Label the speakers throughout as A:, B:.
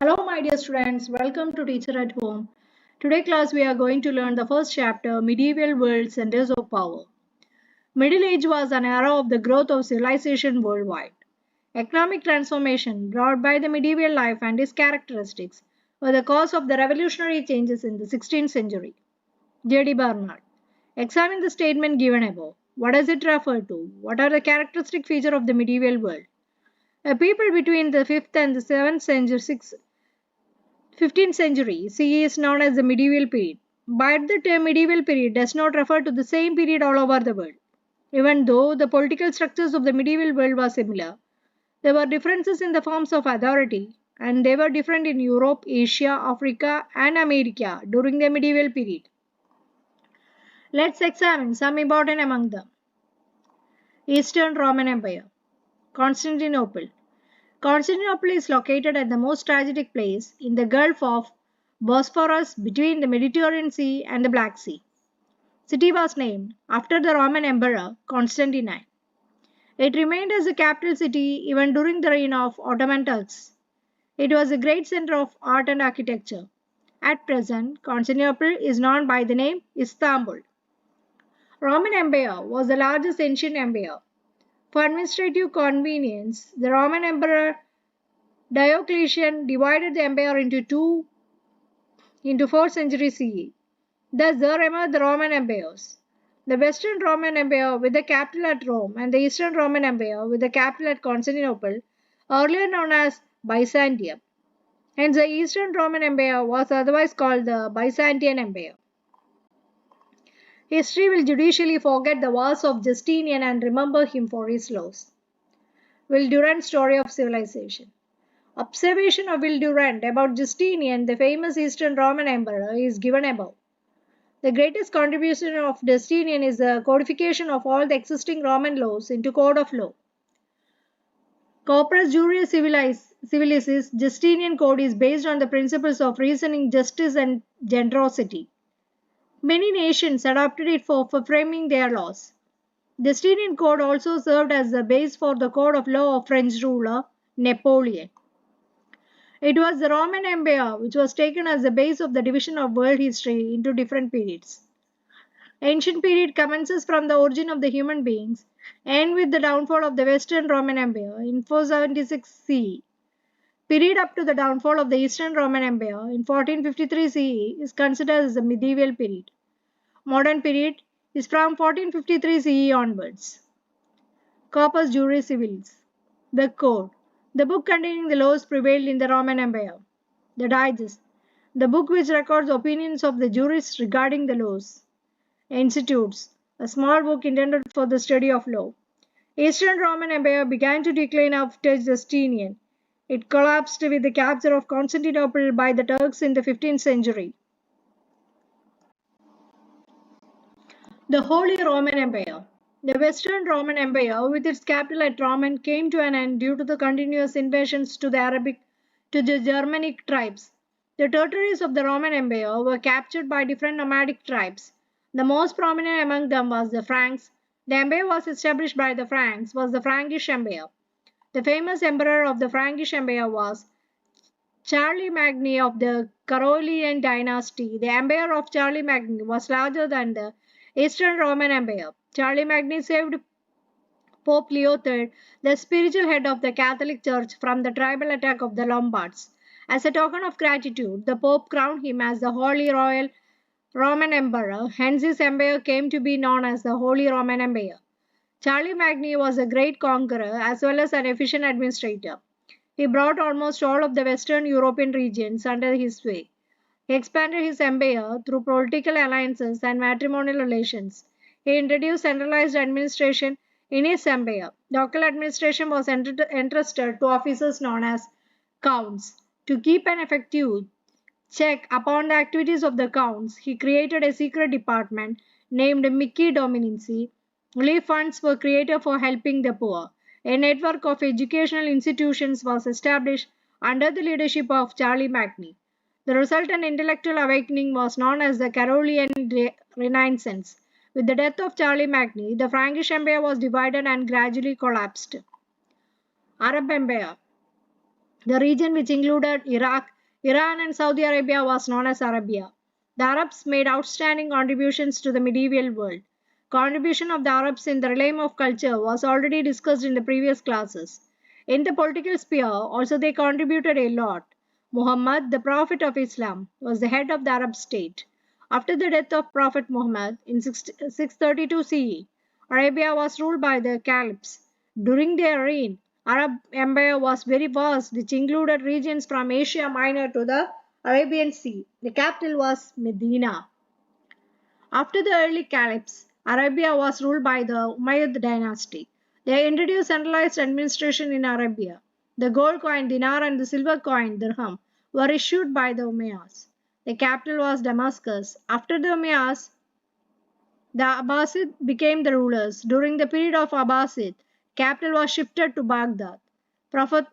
A: Hello my dear students, welcome to Teacher at Home. Today class we are going to learn the first chapter, Medieval World Centers of Power. Middle Age was an era of the growth of civilization worldwide. Economic transformation brought by the medieval life and its characteristics were the cause of the revolutionary changes in the 16th century. J.D. Barnard. Examine the statement given above. What does it refer to? What are the characteristic features of the medieval world? A people between the 5th and the 7th century, 15th century CE is known as the medieval period. But the term medieval period does not refer to the same period all over the world. Even though the political structures of the medieval world were similar, there were differences in the forms of authority, and they were different in Europe, Asia, Africa, and America during the medieval period. Let's examine some important among them. Eastern Roman Empire, Constantinople. Constantinople is located at the most strategic place in the Gulf of Bosphorus between the Mediterranean Sea and the Black Sea. City was named after the Roman Emperor Constantine. It remained as a capital city even during the reign of Ottoman Turks. It was a great center of art and architecture. At present, Constantinople is known by the name Istanbul. Roman Empire was the largest ancient empire. For administrative convenience, the Roman Emperor Diocletian divided the empire into 4th century CE. Thus there emerged the Roman empires. The Western Roman Empire with the capital at Rome and the Eastern Roman Empire with the capital at Constantinople, earlier known as Byzantium. Hence the Eastern Roman Empire was otherwise called the Byzantine Empire. History will judicially forget the wars of Justinian and remember him for his laws. Will Durant's story of civilization. Observation of Will Durant about Justinian, the famous Eastern Roman Emperor, is given above. The greatest contribution of Justinian is the codification of all the existing Roman laws into code of law. Corpus Juris Civilis, Justinian Code is based on the principles of reasoning, justice, and generosity. Many nations adopted it for framing their laws. Justinian Code also served as the base for the code of law of French ruler Napoleon. It was the Roman Empire which was taken as the base of the division of world history into different periods. Ancient period commences from the origin of the human beings and with the downfall of the Western Roman Empire in 476 CE. Period up to the downfall of the Eastern Roman Empire in 1453 CE is considered as the medieval period. Modern period is from 1453 CE onwards. Corpus Juris Civilis. The Code. The book containing the laws prevailed in the Roman Empire. The Digest. The book which records opinions of the jurists regarding the laws. Institutes. A small book intended for the study of law. Eastern Roman Empire began to decline after Justinian. It collapsed with the capture of Constantinople by the Turks in the 15th century. The Holy Roman Empire. The Western Roman Empire, with its capital at Rome, came to an end due to the continuous invasions to the Germanic tribes. The territories of the Roman Empire were captured by different nomadic tribes. The most prominent among them was the Franks. The empire was established by the Franks was the Frankish Empire. The famous emperor of the Frankish Empire was Charlemagne of the Carolingian dynasty. The empire of Charlemagne was larger than the Eastern Roman Empire. Charlemagne saved Pope Leo III, the spiritual head of the Catholic Church, from the tribal attack of the Lombards. As a token of gratitude, the Pope crowned him as the Holy Royal Roman Emperor. Hence his empire came to be known as the Holy Roman Empire. Charlemagne was a great conqueror as well as an efficient administrator. He brought almost all of the Western European regions under his sway. He expanded his empire through political alliances and matrimonial relations. He introduced centralized administration in his empire. Local administration was entrusted to officers known as counts. To keep an effective check upon the activities of the counts, he created a secret department named Mici Dominici. Relief funds were created for helping the poor. A network of educational institutions was established under the leadership of Charlemagne. The resultant intellectual awakening was known as the Carolingian Renaissance. With the death of Charlemagne, the Frankish Empire was divided and gradually collapsed. Arab Empire. The region, which included Iraq, Iran, and Saudi Arabia, was known as Arabia. The Arabs made outstanding contributions to the medieval world. Contribution of the Arabs in the realm of culture was already discussed in the previous classes. In the political sphere, also they contributed a lot. Muhammad, the Prophet of Islam, was the head of the Arab state. After the death of Prophet Muhammad in 632 CE, Arabia was ruled by the caliphs. During their reign, Arab Empire was very vast, which included regions from Asia Minor to the Arabian Sea. The capital was Medina. After the early caliphs, Arabia was ruled by the Umayyad dynasty. They introduced centralized administration in Arabia. The gold coin dinar and the silver coin dirham were issued by the Umayyads. The capital was Damascus. After the Umayyads, the Abbasid became the rulers. During the period of Abbasid, capital was shifted to Baghdad. Prophet,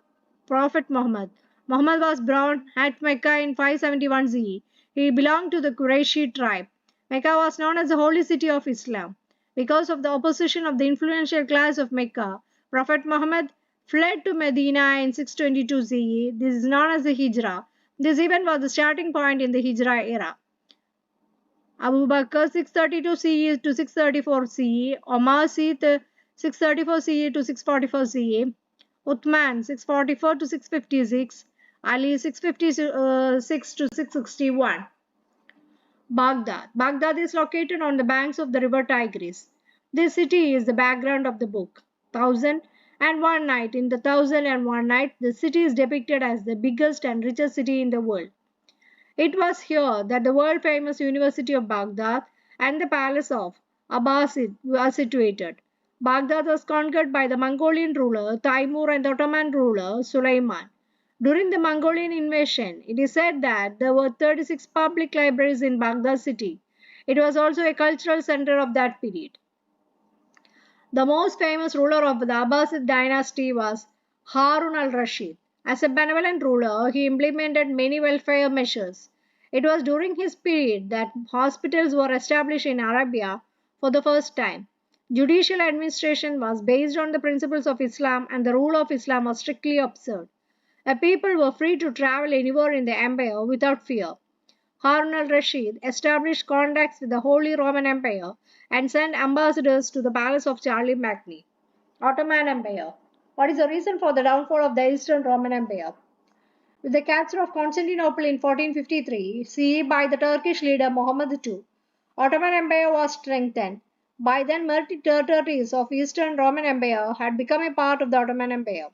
A: Prophet Muhammad. Muhammad was born at Mecca in 571 CE. He belonged to the Qurayshi tribe. Mecca was known as the holy city of Islam. Because of the opposition of the influential class of Mecca, Prophet Muhammad fled to Medina in 622 CE. This is known as the Hijrah. This event was the starting point in the Hijrah era. Abu Bakr 632 CE to 634 CE, Omar 634 CE to 644 CE, Uthman 644 to 656, Ali 656 to 661. Baghdad. Baghdad is located on the banks of the river Tigris. This city is the background of the book. 1001 Night. In the 1001 Night, the city is depicted as the biggest and richest city in the world. It was here that the world-famous University of Baghdad and the Palace of Abbasid were situated. Baghdad was conquered by the Mongolian ruler Timur and the Ottoman ruler Suleiman. During the Mongolian invasion, it is said that there were 36 public libraries in Baghdad city. It was also a cultural center of that period. The most famous ruler of the Abbasid dynasty was Harun al-Rashid. As a benevolent ruler, he implemented many welfare measures. It was during his period that hospitals were established in Arabia for the first time. Judicial administration was based on the principles of Islam and the rule of Islam was strictly observed. The people were free to travel anywhere in the empire without fear. Harun al-Rashid established contacts with the Holy Roman Empire and sent ambassadors to the palace of Charlie Magny. Ottoman Empire. What is the reason for the downfall of the Eastern Roman Empire? With the capture of Constantinople in 1453 CE by the Turkish leader Muhammad II, Ottoman Empire was strengthened. By then, many territories of Eastern Roman Empire had become a part of the Ottoman Empire.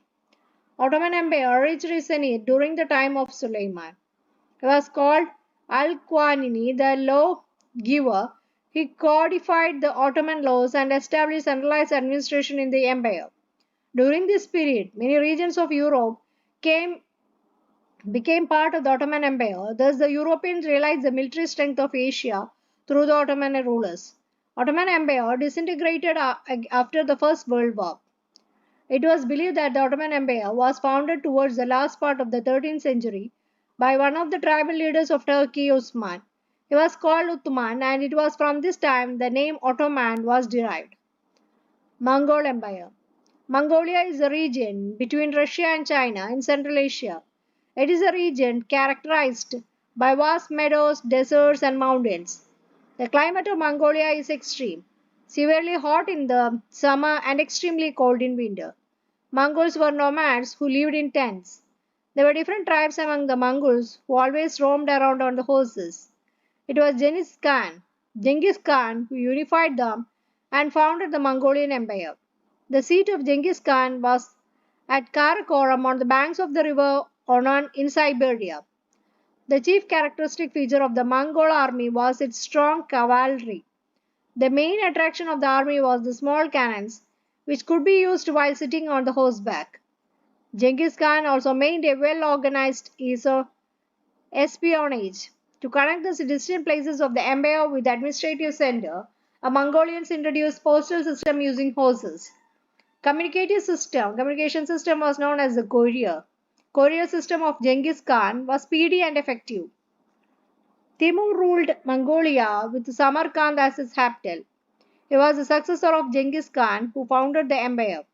A: Ottoman Empire reached its zenith during the time of Suleiman. He was called Al-Qawanini, the law giver. He codified the Ottoman laws and established centralized administration in the empire. During this period, many regions of Europe became part of the Ottoman Empire. Thus, the Europeans realized the military strength of Asia through the Ottoman rulers. Ottoman Empire disintegrated after the First World War. It was believed that the Ottoman Empire was founded towards the last part of the 13th century by one of the tribal leaders of Turkey, Osman. He was called Uthman, and it was from this time the name Ottoman was derived. Mongol Empire. Mongolia is a region between Russia and China in Central Asia. It is a region characterized by vast meadows, deserts, and mountains. The climate of Mongolia is extreme, severely hot in the summer and extremely cold in winter. Mongols were nomads who lived in tents. There were different tribes among the Mongols who always roamed around on the horses. It was Genghis Khan who unified them and founded the Mongolian Empire. The seat of Genghis Khan was at Karakoram on the banks of the river Onon in Siberia. The chief characteristic feature of the Mongol army was its strong cavalry. The main attraction of the army was the small cannons, which could be used while sitting on the horseback. Genghis Khan also made a well-organized espionage. To connect the distant places of the empire with the administrative center, the Mongolians introduced postal system using horses. Communication system was known as the courier. Courier system of Genghis Khan was speedy and effective. Timur ruled Mongolia with Samarkand as his capital. He was the successor of Genghis Khan who founded the empire.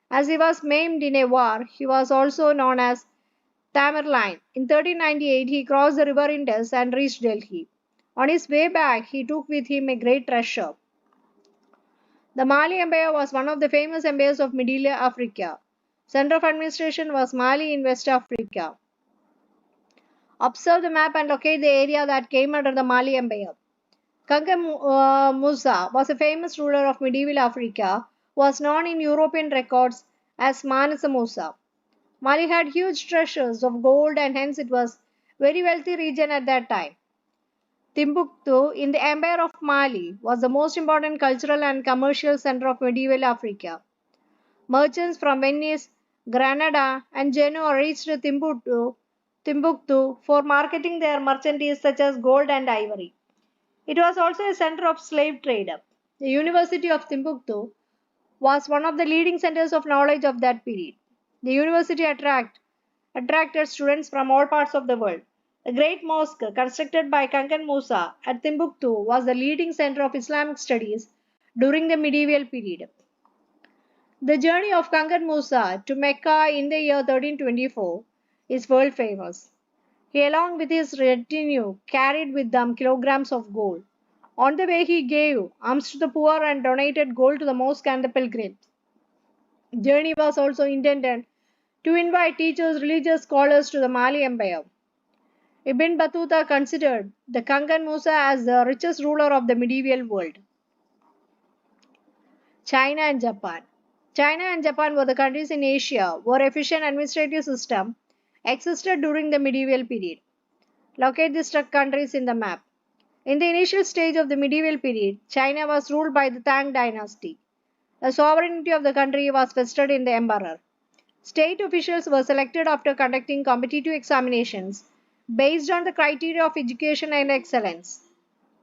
A: As he was maimed in a war, he was also known as Tamerlane. In 1398, he crossed the river Indus and reached Delhi. On his way back, he took with him a great treasure. The Mali Empire was one of the famous empires of Middle Africa. Center of administration was Mali in West Africa. Observe the map and locate the area that came under the Mali Empire. Kangan Musa was a famous ruler of medieval Africa, who was known in European records as Manasa Musa. Mali had huge treasures of gold and hence it was a very wealthy region at that time. Timbuktu in the Empire of Mali was the most important cultural and commercial center of medieval Africa. Merchants from Venice, Granada, and Genoa reached Timbuktu for marketing their merchandise such as gold and ivory. It was also a center of slave trade. The University of Timbuktu was one of the leading centers of knowledge of that period. The university attracted students from all parts of the world. The great mosque constructed by Kangan Musa at Timbuktu was the leading center of Islamic studies during the medieval period. The journey of Kangan Musa to Mecca in the year 1324 is world famous. He, along with his retinue, carried with them kilograms of gold. On the way, he gave alms to the poor and donated gold to the mosque and the pilgrims. The journey was also intended to invite teachers, religious scholars to the Mali Empire. Ibn Battuta considered the Kangan Musa as the richest ruler of the medieval world. China and Japan. China and Japan were the countries in Asia where efficient administrative system existed during the medieval period. Locate these countries in the map. In the initial stage of the medieval period, China was ruled by the Tang dynasty. The sovereignty of the country was vested in the emperor. State officials were selected after conducting competitive examinations based on the criteria of education and excellence.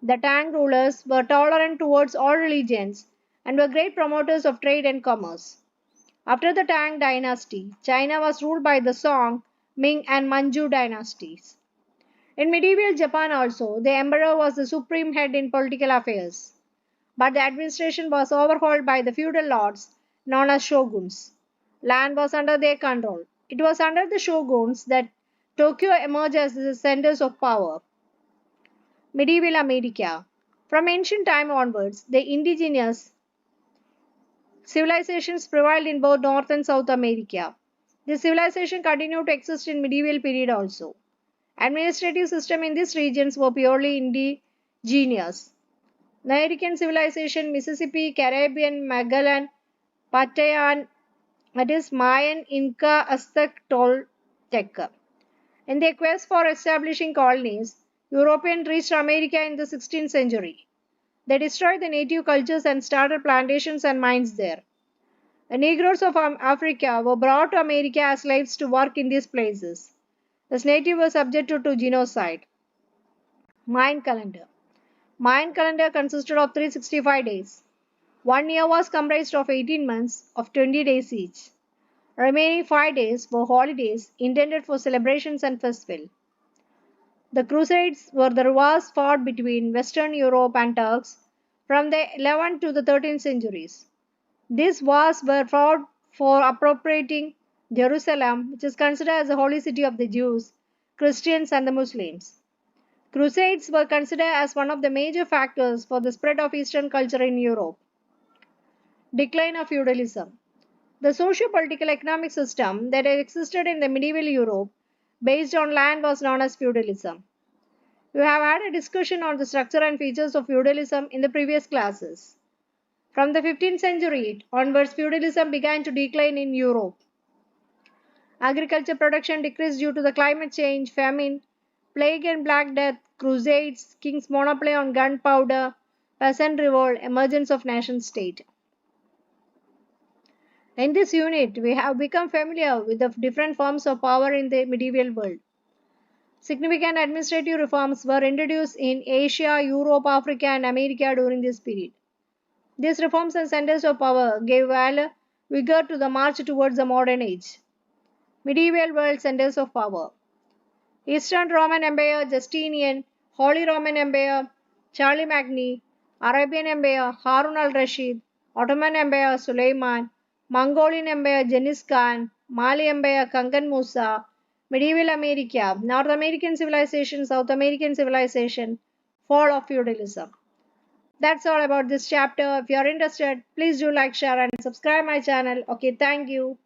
A: The Tang rulers were tolerant towards all religions and were great promoters of trade and commerce. After the Tang dynasty, China was ruled by the Song, Ming, and Manchu dynasties. In medieval Japan also, the emperor was the supreme head in political affairs, but the administration was overhauled by the feudal lords known as shoguns. Land was under their control. It was under the shoguns that Tokyo emerged as the centers of power. Medieval America. From ancient time onwards, the indigenous civilizations prevailed in both North and South America. This civilization continued to exist in medieval period also. Administrative system in these regions were purely indigenous. American civilization, Mississippi, Caribbean, Magellan, Patayan, that is Mayan, Inca, Aztec, Toltec. In their quest for establishing colonies, Europeans reached America in the 16th century. They destroyed the native cultures and started plantations and mines there. The Negroes of Africa were brought to America as slaves to work in these places. The natives were subjected to genocide. Mayan calendar. Mayan calendar consisted of 365 days. 1 year was comprised of 18 months of 20 days each. Remaining 5 days were holidays intended for celebrations and festivals. The Crusades were the wars fought between Western Europe and Turks from the 11th to the 13th centuries. These wars were fought for appropriating Jerusalem, which is considered as the holy city of the Jews, Christians, and the Muslims. Crusades were considered as one of the major factors for the spread of Eastern culture in Europe. Decline of feudalism. The socio-political economic system that existed in the medieval Europe based on land was known as feudalism. We have had a discussion on the structure and features of feudalism in the previous classes. From the 15th century onwards, feudalism began to decline in Europe. Agriculture production decreased due to the climate change, famine, plague and black death, crusades, king's monopoly on gunpowder, peasant revolt, emergence of nation state. In this unit, we have become familiar with the different forms of power in the medieval world. Significant administrative reforms were introduced in Asia, Europe, Africa, and America during this period. These reforms and centers of power gave vigor to the march towards the modern age. Medieval world centers of power. Eastern Roman Empire, Justinian, Holy Roman Empire, Charlemagne, Arabian Empire, Harun al-Rashid, Ottoman Empire, Suleiman, Mongolian Empire, Genghis Khan, Mali Empire, Kangan Musa, Medieval America, North American civilization, South American civilization, fall of feudalism. That's all about this chapter. If you are interested, please do like, share, and subscribe my channel. Okay, thank you.